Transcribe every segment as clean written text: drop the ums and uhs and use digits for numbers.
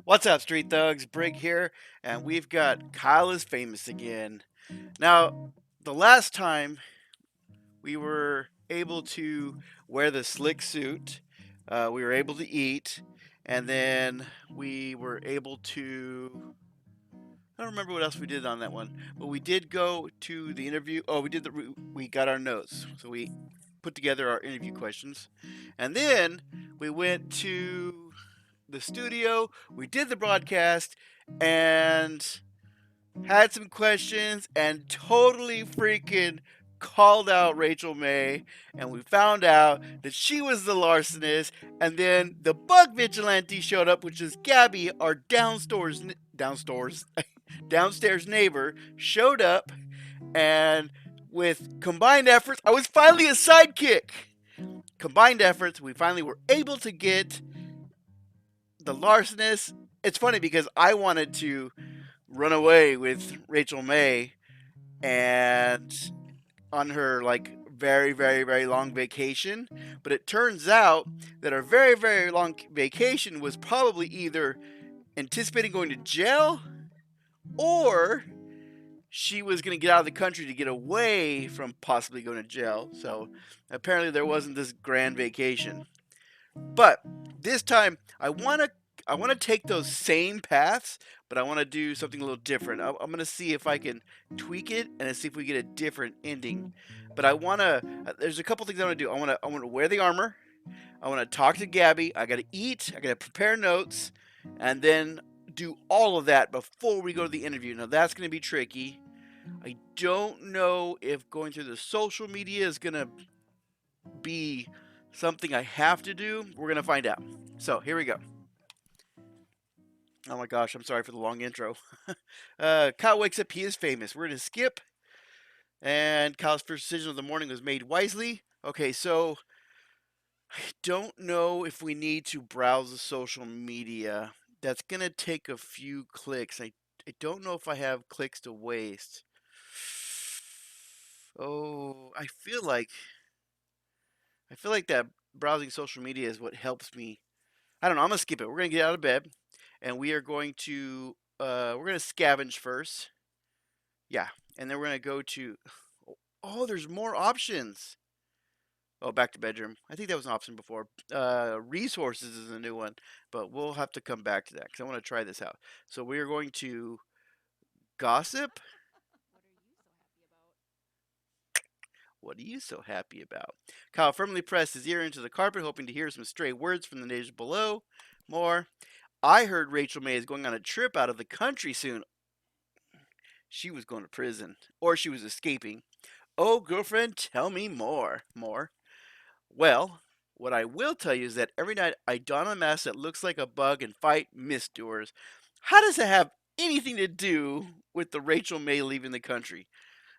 What's up, Street Thugs? Brigg here, and we've got Kyle is famous again. Now, the last time we were able to wear the slick suit, we were able to eat, and then we were able to. I don't remember what else we did on that one, but we did go to the interview. Oh, we got our notes, so we put together our interview questions, and then we went to the studio. We did the broadcast, and had some questions and totally freaking called out Rachel May, and we found out that she was the larcenist. And then the bug vigilante showed up, which is Gabby, our downstairs neighbor, showed up, and with combined efforts, I was finally a sidekick. Combined efforts, we finally were able to get the larcenist. It's funny because I wanted to run away with Rachel May and on her like very long vacation, but it turns out that her very long vacation was probably either anticipating going to jail or she was going to get out of the country to get away from possibly going to jail. So apparently there wasn't this grand vacation. But this time I want to take those same paths, but I want to do something a little different. I'm going to see if I can tweak it and see if we get a different ending. But I want to. There's a couple things I want to do. I want to wear the armor. I want to talk to Gabby. I got to eat. I got to prepare notes, and then do all of that before we go to the interview. Now that's going to be tricky. I don't know if going through the social media is going to be something I have to do. We're going to find out. So here we go. Oh my gosh, I'm sorry for the long intro. Kyle wakes up, he is famous. We're going to skip, and Kyle's first decision of the morning was made wisely. Okay, so I don't know if we need to browse the social media. That's going to take a few clicks. I don't know if I have clicks to waste. Oh, I feel like that browsing social media is what helps me. I don't know. I'm gonna skip it. We're gonna get out of bed, and we are going to we're gonna scavenge first. Yeah, and then we're gonna go to. Oh, there's more options. Oh, back to bedroom. I think that was an option before. Resources is a new one, but we'll have to come back to that because I want to try this out. So we are going to gossip. What are you so happy about? Kyle firmly pressed his ear into the carpet, hoping to hear some stray words from the neighbors below. More. I heard Rachel May is going on a trip out of the country soon. She was going to prison, or she was escaping. Oh, girlfriend, tell me more. More. Well, what I will tell you is that every night I don a mask that looks like a bug and fight misdoers. How does that have anything to do with the Rachel May leaving the country?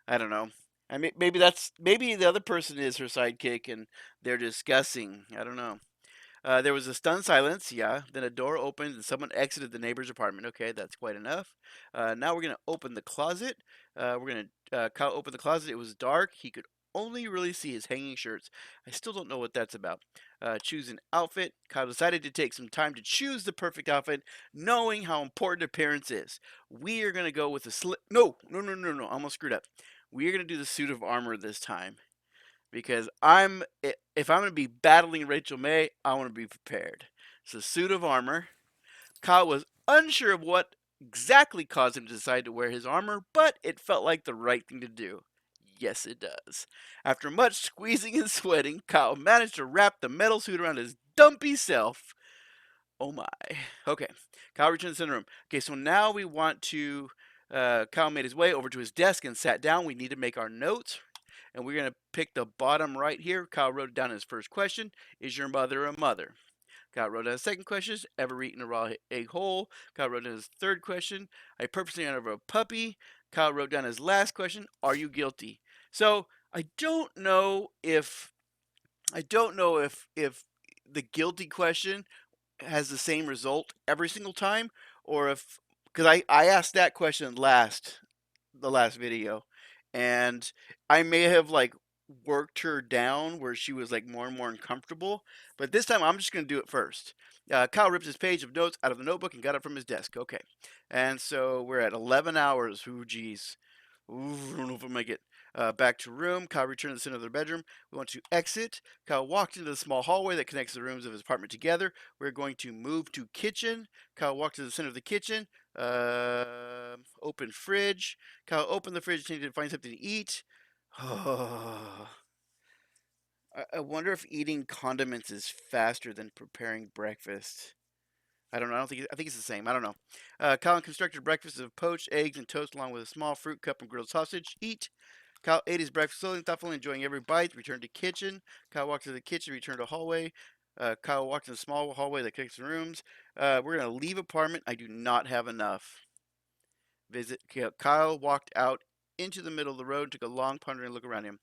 I don't know. I mean, maybe the other person is her sidekick and they're discussing. I don't know. There was a stunned silence, yeah. Then a door opened and someone exited the neighbor's apartment. Okay, that's quite enough. Now we're going to open the closet. We're going to Kyle opened the closet. It was dark. He could only really see his hanging shirts. I still don't know what that's about. Choose an outfit. Kyle decided to take some time to choose the perfect outfit, knowing how important appearance is. We are going to go with a No. I almost screwed up. We are going to do the suit of armor this time because if I'm going to be battling Rachel May, I want to be prepared. So suit of armor. Kyle was unsure of what exactly caused him to decide to wear his armor, but it felt like the right thing to do. Yes, it does. After much squeezing and sweating, Kyle managed to wrap the metal suit around his dumpy self. Oh my. Okay. Kyle returned to the center room. Okay, so now we want to. Kyle made his way over to his desk and sat down. We need to make our notes. And we're going to pick the bottom right here. Kyle wrote down his first question: is your mother a mother? Kyle wrote down his second question: ever eaten a raw egg whole? Kyle wrote down his third question: I purposely ran over a puppy. Kyle wrote down his last question: are you guilty? So I don't know if the guilty question has the same result every single time, or if because I asked that question the last video, and I may have like worked her down where she was like more and more uncomfortable. But this time I'm just going to do it first. Kyle ripped his page of notes out of the notebook and got it from his desk. Okay. And so we're at 11 hours. Ooh, geez. Ooh, I don't know if I'll make it. Back to room. Kyle returned to the center of their bedroom. We want to exit. Kyle walked into the small hallway that connects the rooms of his apartment together. We're going to move to kitchen. Kyle walked to the center of the kitchen. Open fridge. Kyle opened the fridge to find something to eat. I wonder if eating condiments is faster than preparing breakfast. I don't know. I think it's the same. I don't know. Colin constructed breakfast of poached eggs and toast along with a small fruit cup and grilled sausage. Eat. Kyle ate his breakfast slowly and thoughtfully, enjoying every bite. Returned to kitchen. Kyle walked to the kitchen. Returned to hallway. Kyle walked in the small hallway that connects the rooms. We're gonna leave apartment. I do not have enough. Visit. Kyle walked out into the middle of the road, took a long pondering look around him.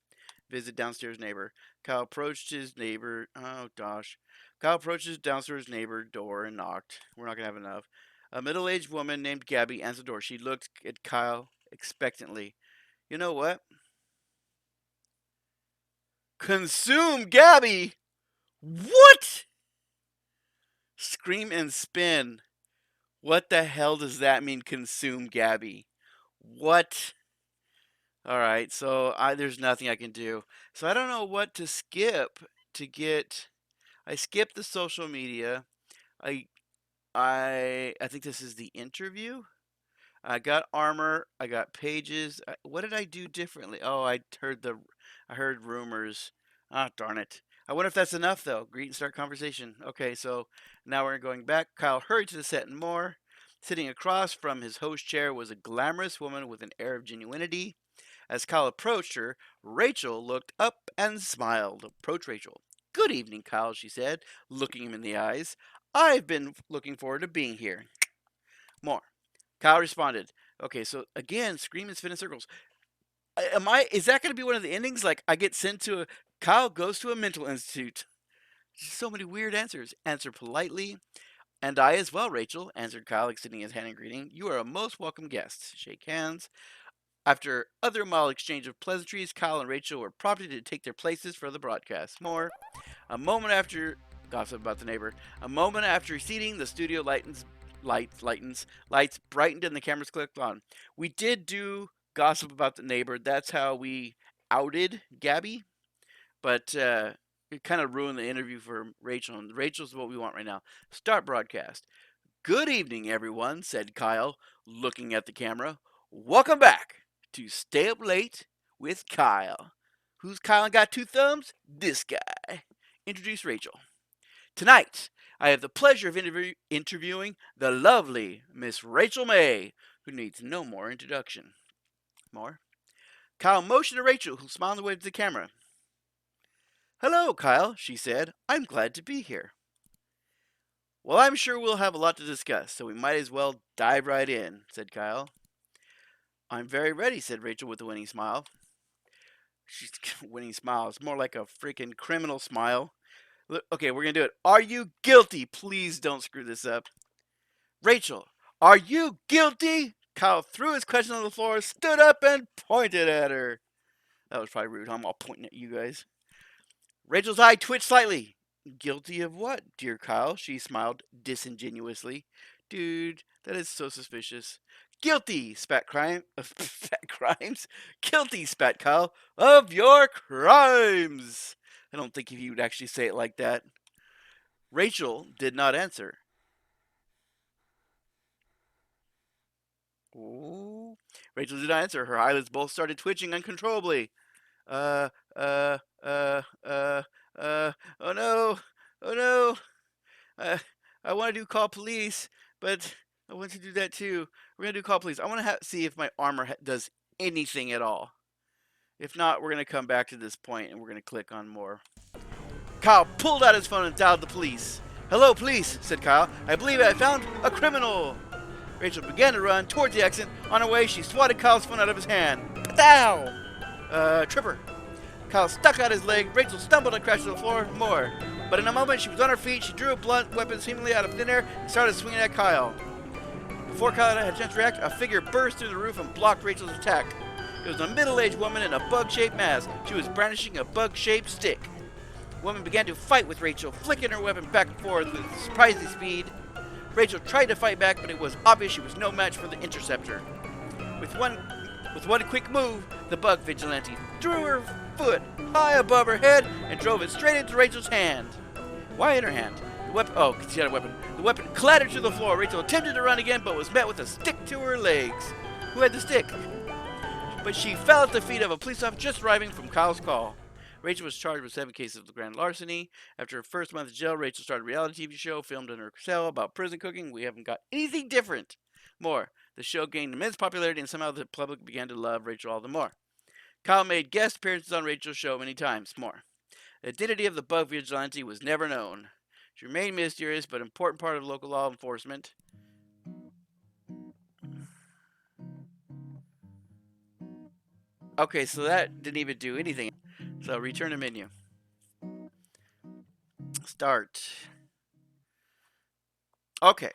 Visit downstairs neighbor. Kyle approached his neighbor. Oh gosh. Kyle approached his downstairs neighbor door and knocked. We're not gonna have enough. A middle-aged woman named Gabby answered the door. She looked at Kyle expectantly. You know what? Consume Gabby. What? Scream and spin. What the hell does that mean? Consume Gabby. What? All right, so there's nothing I can do. So I don't know what to skip to get. I skipped the social media. I I think this is the interview. I got armor. I got pages. What did I do differently? Oh, I heard rumors. Ah, darn it. I wonder if that's enough though. Greet and start conversation. Okay, so now we're going back. Kyle hurried to the set and more. Sitting across from his host chair was a glamorous woman with an air of genuinity. As Kyle approached her, Rachel looked up and smiled. Approach Rachel. Good evening, Kyle, she said, looking him in the eyes. I've been looking forward to being here. More. Kyle responded. Okay, so again, scream and spin in circles. Is that going to be one of the endings? Like, I get sent to Kyle goes to a mental institute. So many weird answers. Answer politely. And I as well, Rachel, answered Kyle, extending his hand in greeting. You are a most welcome guest. Shake hands. After other mild exchange of pleasantries, Kyle and Rachel were prompted to take their places for the broadcast. More. A moment after gossip about the neighbor. A moment after receding, the studio lights brightened and the cameras clicked on. We did do gossip about the neighbor. That's how we outed Gabby, but it kind of ruined the interview for Rachel. And Rachel's what we want right now. Start broadcast. Good evening, everyone, said Kyle, looking at the camera. Welcome back to Stay Up Late with Kyle. Who's Kyle and got two thumbs? This guy. Introduce Rachel. Tonight, I have the pleasure of interviewing the lovely Miss Rachel May, who needs no more introduction. More. Kyle motioned to Rachel, who smiled and waved to the camera. Hello, Kyle, she said. I'm glad to be here. Well, I'm sure we'll have a lot to discuss, so we might as well dive right in, said Kyle. I'm very ready, said Rachel with a winning smile. She's winning smile. It's more like a freaking criminal smile. Look, okay, we're going to do it. Are you guilty? Please don't screw this up. Rachel, are you guilty? Kyle threw his question on the floor, stood up, and pointed at her. That was probably rude. I'm all pointing at you guys. Rachel's eye twitched slightly. Guilty of what, dear Kyle? She smiled disingenuously. Dude, that is so suspicious. Guilty, spat Crimes. Guilty, spat Kyle, of your crimes. I don't think he would actually say it like that. Rachel did not answer. Ooh. Rachel did not answer. Her eyelids both started twitching uncontrollably. Oh no, oh no. I want to do call police, but I want to do that too. We're going to do call police. I want to see if my armor does anything at all. If not, we're going to come back to this point and we're going to click on more. Kyle pulled out his phone and dialed the police. Hello, police, said Kyle. I believe I found a criminal. Rachel began to run towards the exit. On her way, she swatted Kyle's phone out of his hand. Ow! Tripper. Kyle stuck out his leg. Rachel stumbled and crashed to the floor. More. But in a moment, she was on her feet. She drew a blunt weapon seemingly out of thin air and started swinging at Kyle. Before Kyle had a chance to react, a figure burst through the roof and blocked Rachel's attack. It was a middle-aged woman in a bug-shaped mask. She was brandishing a bug-shaped stick. The woman began to fight with Rachel, flicking her weapon back and forth with surprising speed. Rachel tried to fight back, but it was obvious she was no match for the interceptor. With one quick move, the bug vigilante threw her foot high above her head and drove it straight into Rachel's hand. Why in her hand? The weapon. Oh, she had a weapon. The weapon clattered to the floor. Rachel attempted to run again, but was met with a stick to her legs. Who had the stick? But she fell at the feet of a police officer just arriving from Kyle's call. Rachel was charged with 7 cases of grand larceny. After her first month in jail, Rachel started a reality TV show filmed in her cell about prison cooking. We haven't got anything different. More. The show gained immense popularity, and somehow the public began to love Rachel all the more. Kyle made guest appearances on Rachel's show many times. More. The identity of the bug vigilante was never known. She remained mysterious, but an important part of local law enforcement. Okay, so that didn't even do anything. So return to menu. Start. Okay.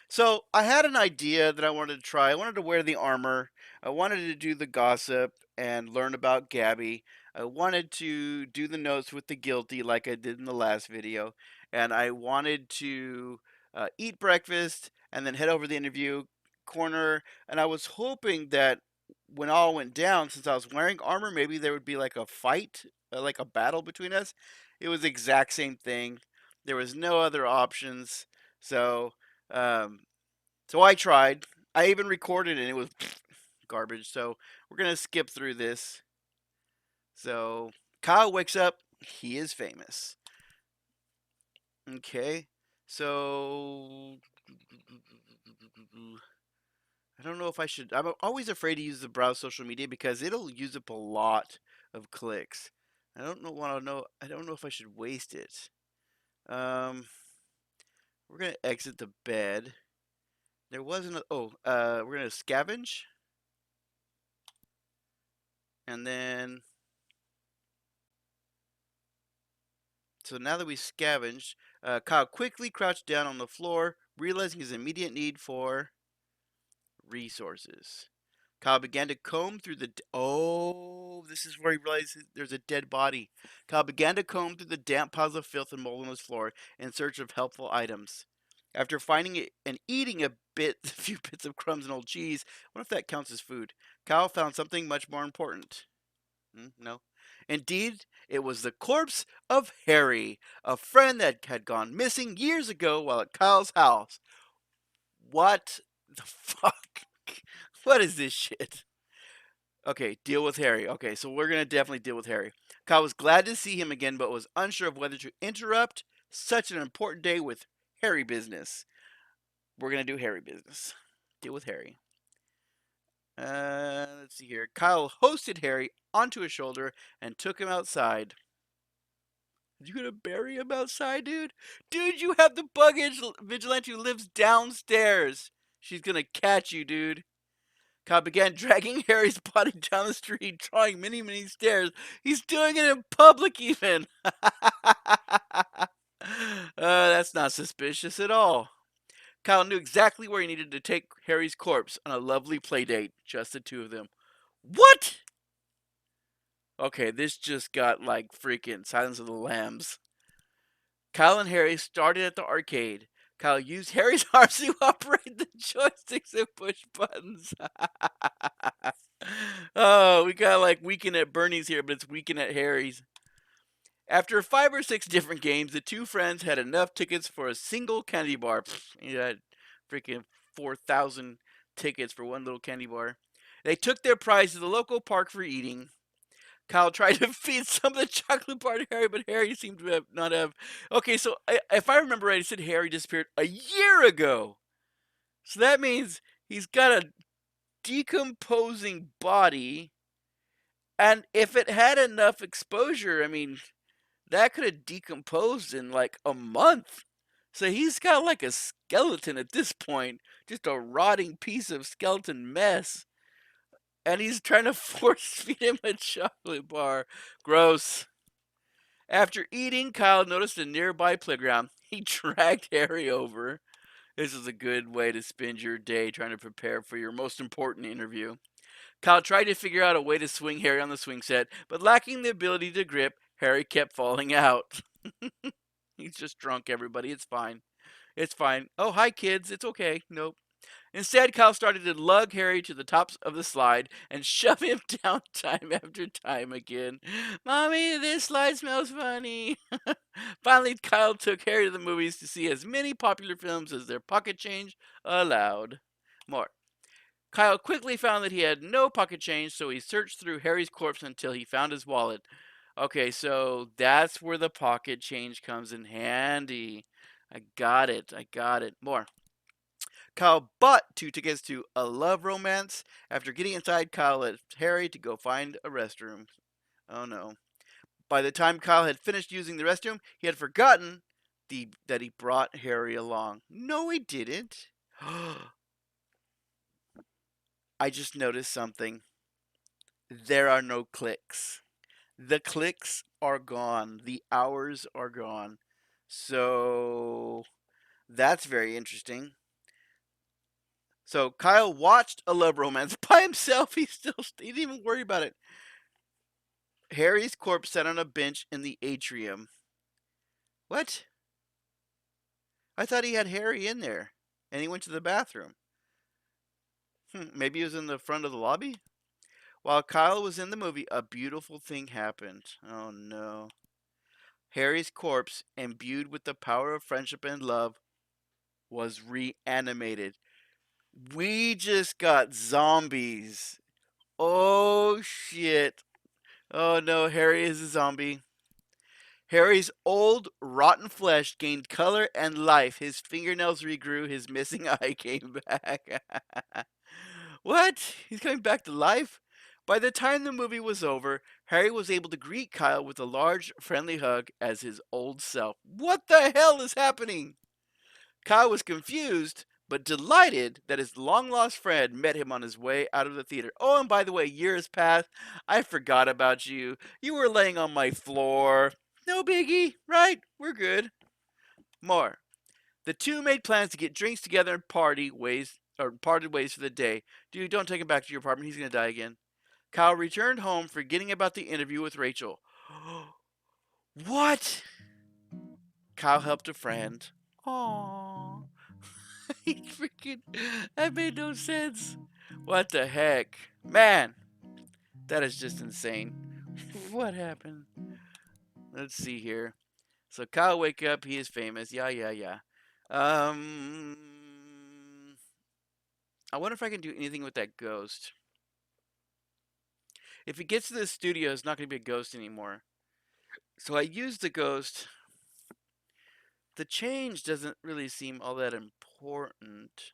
So I had an idea that I wanted to try. I wanted to wear the armor. I wanted to do the gossip and learn about Gabby. I wanted to do the notes with the guilty like I did in the last video. And I wanted to eat breakfast and then head over to the interview corner. And I was hoping that when all went down, since I was wearing armor, maybe there would be like a fight, like a battle between us. It was the exact same thing. There was no other options. So um, so I tried. I even recorded it and it was garbage. So we're going to skip through this. So Kyle wakes up. He is famous. Okay. So I don't know if I should. I'm always afraid to use the browse social media because it'll use up a lot of clicks. I don't know. I don't know if I should waste it. Um, we're going to exit the bed. There wasn't a. Oh, we're going to scavenge. And then, so now that we scavenged, Kyle quickly crouched down on the floor, realizing his immediate need for resources. Kyle began to comb through the. Oh, this is where he realized there's a dead body. Kyle began to comb through the damp piles of filth and mold on his floor in search of helpful items. After finding it and eating a few bits of crumbs and old cheese, what if that counts as food? Kyle found something much more important. No. Indeed, it was the corpse of Harry, a friend that had gone missing years ago while at Kyle's house. What the fuck? What is this shit? Okay, deal with Harry. Okay, so we're gonna definitely deal with Harry. Kyle was glad to see him again, but was unsure of whether to interrupt such an important day with Harry business. We're gonna do Harry business. Deal with Harry. Let's see here. Kyle hosted Harry onto his shoulder and took him outside. You gonna bury him outside, dude? Dude, you have the bug vigilante who lives downstairs. She's gonna catch you, dude. Kyle began dragging Harry's body down the street, drawing many, many stairs. He's doing it in public, even. That's not suspicious at all. Kyle knew exactly where he needed to take Harry's corpse on a lovely play date, just the two of them. What? Okay, this just got like freaking Silence of the Lambs. Kyle and Harry started at the arcade. Kyle used Harry's arms to operate the joysticks and push buttons. Oh, we got like Weekend at Bernie's here, but it's Weekend at Harry's. After 5 or 6 different games, the two friends had enough tickets for a single candy bar. You had freaking 4,000 tickets for one little candy bar. They took their prize to the local park for eating. Kyle tried to feed some of the chocolate bar to Harry, but Harry seemed to not have. Okay, so if I remember right, it said Harry disappeared a year ago. So that means he's got a decomposing body. And if it had enough exposure, I mean, that could have decomposed in like a month. So he's got like a skeleton at this point, just a rotting piece of skeleton mess. And he's trying to force feed him a chocolate bar. Gross. After eating, Kyle noticed a nearby playground. He dragged Harry over. This is a good way to spend your day trying to prepare for your most important interview. Kyle tried to figure out a way to swing Harry on the swing set, but lacking the ability to grip, Harry kept falling out. He's just drunk, everybody. It's fine. It's fine. Oh, hi, kids. It's okay. Nope. Instead, Kyle started to lug Harry to the top of the slide and shove him down time after time again. Mommy, this slide smells funny. Finally, Kyle took Harry to the movies to see as many popular films as their pocket change allowed. More. Kyle quickly found that he had no pocket change, so he searched through Harry's corpse until he found his wallet. Okay, so that's where the pocket change comes in handy. I got it. I got it. More. Kyle bought 2 tickets to A Love Romance. After getting inside, Kyle left Harry to go find a restroom. Oh no. By the time Kyle had finished using the restroom, he had forgotten that he brought Harry along. No, he didn't. I just noticed something. There are no clicks. The clicks are gone. The hours are gone. So that's very interesting. So Kyle watched A Love Romance by himself. He didn't even worry about it. Harry's corpse sat on a bench in the atrium. What? I thought he had Harry in there, and he went to the bathroom. Maybe he was in the front of the lobby? While Kyle was in the movie, a beautiful thing happened. Oh no. Harry's corpse, imbued with the power of friendship and love, was reanimated. We just got zombies. Oh shit. Oh no, Harry is a zombie. Harry's old, rotten flesh gained color and life. His fingernails regrew. His missing eye came back. What? He's coming back to life? By the time the movie was over, Harry was able to greet Kyle with a large, friendly hug as his old self. What the hell is happening? Kyle was confused, but delighted that his long lost friend met him on his way out of the theater. Oh, and by the way, years passed. I forgot about you. You were laying on my floor. No biggie, right? We're good. More. The two made plans to get drinks together and parted ways for the day. Dude, don't take him back to your apartment. He's gonna die again. Kyle returned home, forgetting about the interview with Rachel. What? Kyle helped a friend. Aww. He freaking. That made no sense. What the heck? Man, that is just insane. What happened? Let's see here. So Kyle wake up, he is famous. Yeah. Um I wonder if I can do anything with that ghost. If he gets to the studio, it's not gonna be a ghost anymore. So I use the ghost. The change doesn't really seem all that important.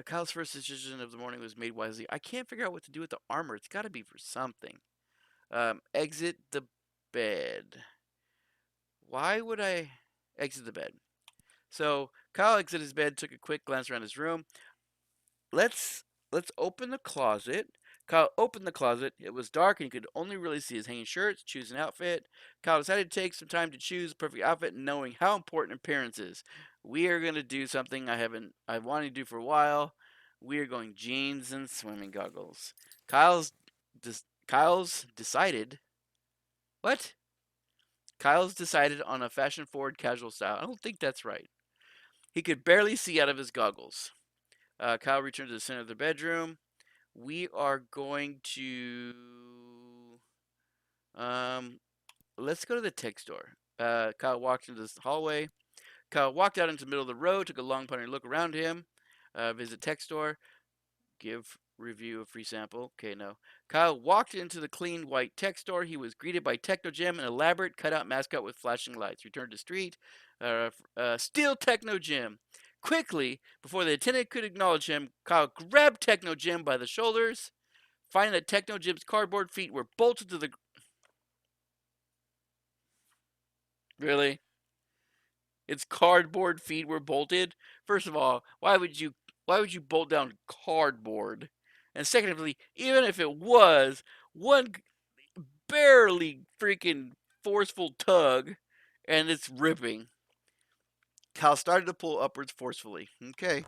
Kyle's first decision of the morning was made wisely. I can't figure out what to do with the armor. It's got to be for something. Exit the bed. Why would I exit the bed? So Kyle exited his bed, took a quick glance around his room. Let's open the closet. Kyle opened the closet. It was dark and he could only really see his hanging shirts, choose an outfit. Kyle decided to take some time to choose the perfect outfit, knowing how important appearance is. We are gonna do something I've wanted to do for a while. We are going jeans and swimming goggles. Kyle's decided. What? Kyle's decided on a fashion forward casual style. I don't think that's right. He could barely see out of his goggles. Kyle returned to the center of the bedroom. We are going to let's go to the tech store. Kyle walked into this hallway. Kyle walked out into the middle of the road, took a long pondering look around him. Visit tech store. Give review a free sample. Okay, no. Kyle walked into the clean white tech store. He was greeted by Techno Jim, an elaborate cutout mascot with flashing lights. Returned to street. Steal Techno Jim. Quickly, before the attendant could acknowledge him, Kyle grabbed Techno Jim by the shoulders, finding that Techno Jim's cardboard feet were bolted to the. Really? Its cardboard feet were bolted? First of all, why would you bolt down cardboard? And secondly, even if it was, one barely freaking forceful tug and it's ripping. Kyle started to pull upwards forcefully. Okay.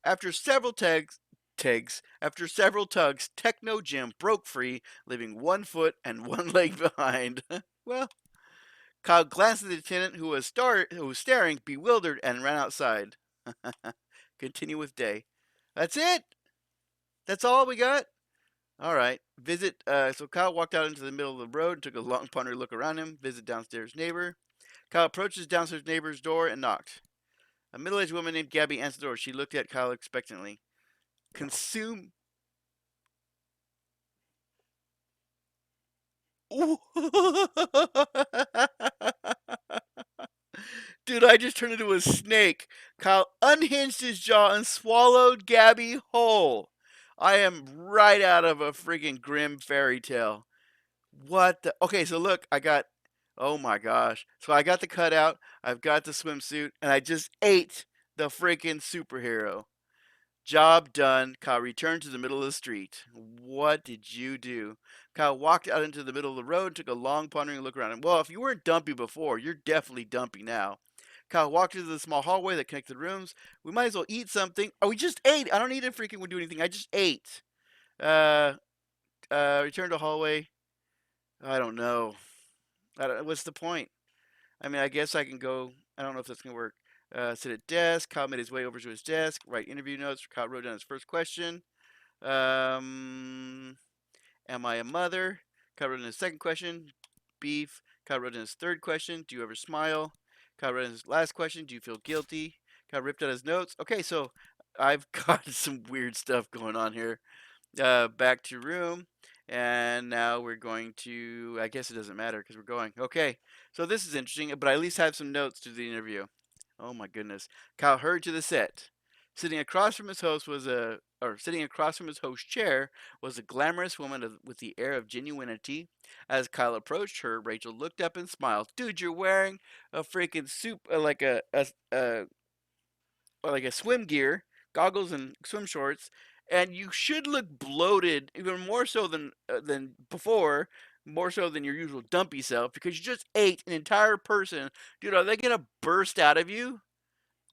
After several tugs, Tegs. After several tugs, Techno Jim broke free, leaving one foot and one leg behind. Well, Kyle glanced at the lieutenant who was staring, bewildered, and ran outside. Continue with day. That's it? That's all we got? All right. So Kyle walked out into the middle of the road and took a long ponder look around him. Visit downstairs neighbor. Kyle approached his downstairs neighbor's door and knocked. A middle-aged woman named Gabby answered the door. She looked at Kyle expectantly. Consume. Dude, I just turned into a snake. Kyle unhinged his jaw and swallowed Gabby whole. I am right out of a freaking grim fairy tale. What the? Okay, so look, I got. Oh my gosh. So I got the cutout, I've got the swimsuit, and I just ate the freaking superhero. Job done. Kyle returned to the middle of the street. What did you do? Kyle walked out into the middle of the road, took a long pondering look around him. Well, if you weren't dumpy before, you're definitely dumpy now. Kyle walked into the small hallway that connected the rooms. We might as well eat something. Oh, we just ate. I don't need to freaking do anything. I just ate. Uh, return to hallway. I don't know. What's the point? I mean, I guess I can go. I don't know if that's gonna work. Sit at desk. Kyle made his way over to his desk. Write interview notes. Kyle wrote down his first question. Um, am I a mother? Kyle wrote in his second question. Beef. Kyle wrote in his third question. Do you ever smile? Kyle wrote in his last question. Do you feel guilty? Kyle ripped out his notes. Okay, so I've got some weird stuff going on here. Back to room. And now we're going to, I guess it doesn't matter because we're going. Okay, so this is interesting, but I at least have some notes to the interview. Oh my goodness. Kyle hurried to the set. Sitting across from his host's chair was a glamorous woman with the air of genuinity. As Kyle approached her, Rachel looked up and smiled. Dude, you're wearing a freaking suit, like a swim gear, goggles and swim shorts, and you should look bloated even more so than before, more so than your usual dumpy self because you just ate an entire person. Dude, are they gonna burst out of you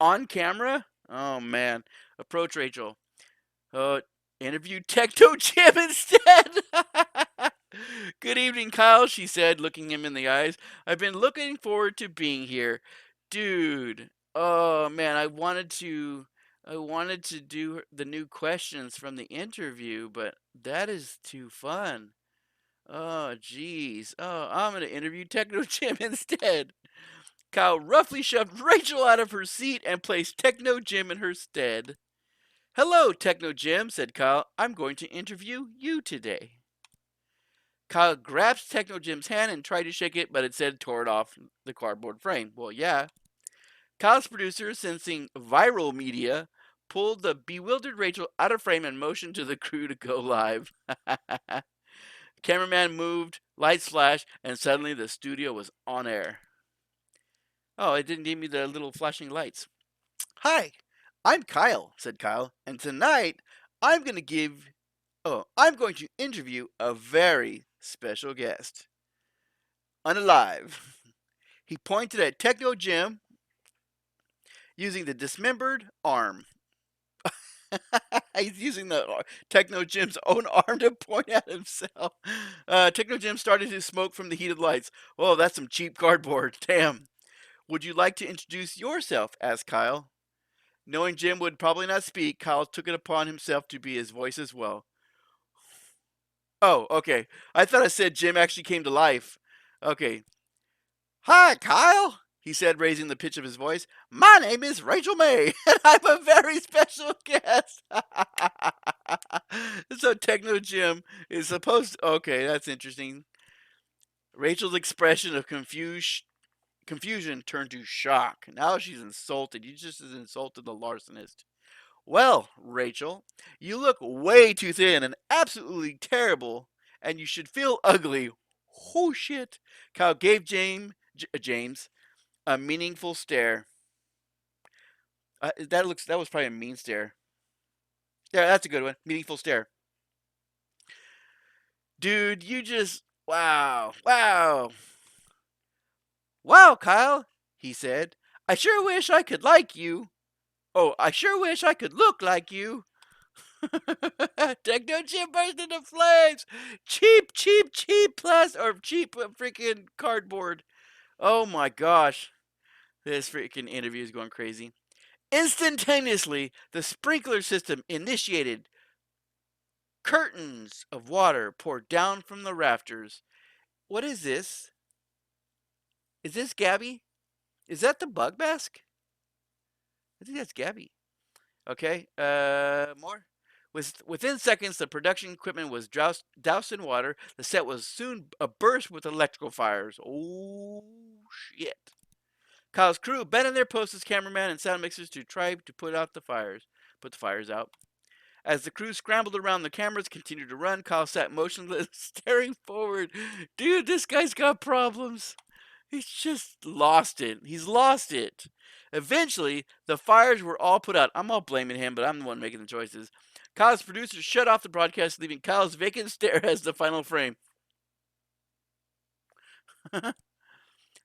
on camera? Oh man. Approach Rachel. Uh, interview Techno Jim instead. Good evening, Kyle, she said, looking him in the eyes. I've been looking forward to being here. Dude, oh man, I wanted to do the new questions from the interview, but that is too fun. Oh, jeez. Oh, I'm going to interview Techno Jim instead. Kyle roughly shoved Rachel out of her seat and placed Techno Jim in her stead. Hello, Techno Jim, said Kyle. I'm going to interview you today. Kyle grabbed Techno Jim's hand and tried to shake it, but instead tore it off the cardboard frame. Well, yeah. Kyle's producer, sensing viral media, pulled the bewildered Rachel out of frame and motioned to the crew to go live. Cameraman moved, lights flashed, and suddenly the studio was on air. Oh, it didn't give me the little flashing lights. Hi, I'm Kyle, said Kyle, and tonight I'm going to give I'm going to interview a very special guest. Unalive. He pointed at Techno Jim using the dismembered arm. He's using the Techno Jim's own arm to point at himself. Techno Jim started to smoke from the heated lights. Oh, that's some cheap cardboard. Damn. Would you like to introduce yourself? Asked Kyle. Knowing Jim would probably not speak, Kyle took it upon himself to be his voice as well. Oh, okay. I thought I said Jim actually came to life. Okay. Hi, Kyle, he said, raising the pitch of his voice. My name is Rachel May, and I'm a very special guest. So Techno Jim is supposed to... Okay, that's interesting. Rachel's expression of confusion turned to shock. Now she's insulted. You just as insulted the larcenist. Well, Rachel, you look way too thin and absolutely terrible, and you should feel ugly. Oh shit! Kyle gave James a meaningful stare. That was probably a mean stare. Yeah, that's a good one. Meaningful stare. Dude, you just wow, Kyle, he said. I sure wish I could like you. Oh, I sure wish I could look like you. Techno Jim burst into flames. Cheap, cheap, cheap plastic or cheap freaking cardboard. Oh my gosh. This freaking interview is going crazy. Instantaneously, the sprinkler system initiated. Curtains of water poured down from the rafters. What is this? Is this Gabby? Is that the bug mask? I think that's Gabby. Okay. More. Within seconds, the production equipment was doused in water. The set was soon burst with electrical fires. Oh shit! Kyle's crew abandoned their posts as cameraman and sound mixers to try to put the fires out. As the crew scrambled around, the cameras continued to run. Kyle sat motionless, staring forward. Dude, this guy's got problems. He's just lost it. He's lost it. Eventually, the fires were all put out. I'm all blaming him, but I'm the one making the choices. Kyle's producers shut off the broadcast, leaving Kyle's vacant stare as the final frame.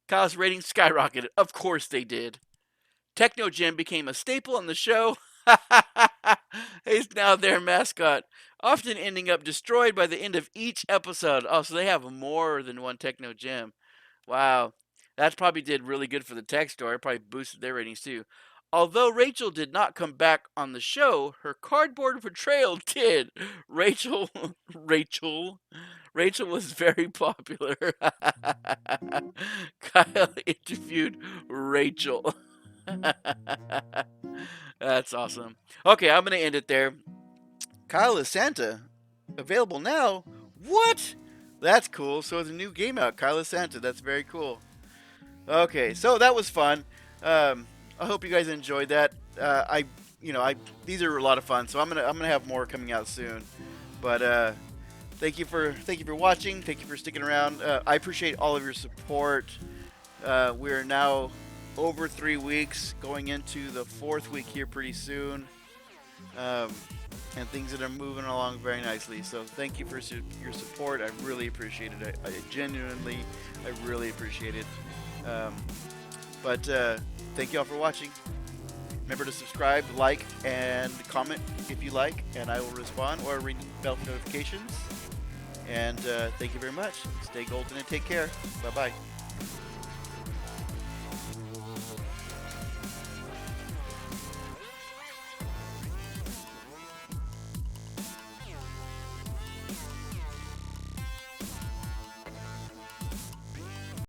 Kyle's ratings skyrocketed. Of course they did. Techno Jim became a staple on the show. He's now their mascot, often ending up destroyed by the end of each episode. Oh, so they have more than one Techno Jim. Wow. That probably did really good for the tech store. It probably boosted their ratings too. Although Rachel did not come back on the show, her cardboard portrayal did. Rachel was very popular. Kyle interviewed Rachel. That's awesome. Okay, I'm going to end it there. Kyle is Santa. Available now? What? That's cool. So there's a new game out, Kyle is Santa. That's very cool. Okay, so that was fun. I hope you guys enjoyed that. These are a lot of fun. So I'm gonna have more coming out soon. But thank you for watching. Thank you for sticking around. I appreciate all of your support. We are now over 3 weeks, going into the 4th week here pretty soon. And things that are moving along very nicely. So thank you for your support. I really appreciate it. I genuinely, really appreciate it. Thank you all for watching. Remember to subscribe, like, and comment if you like, and I will respond or ring bell notifications. And thank you very much. Stay golden and take care. Bye-bye.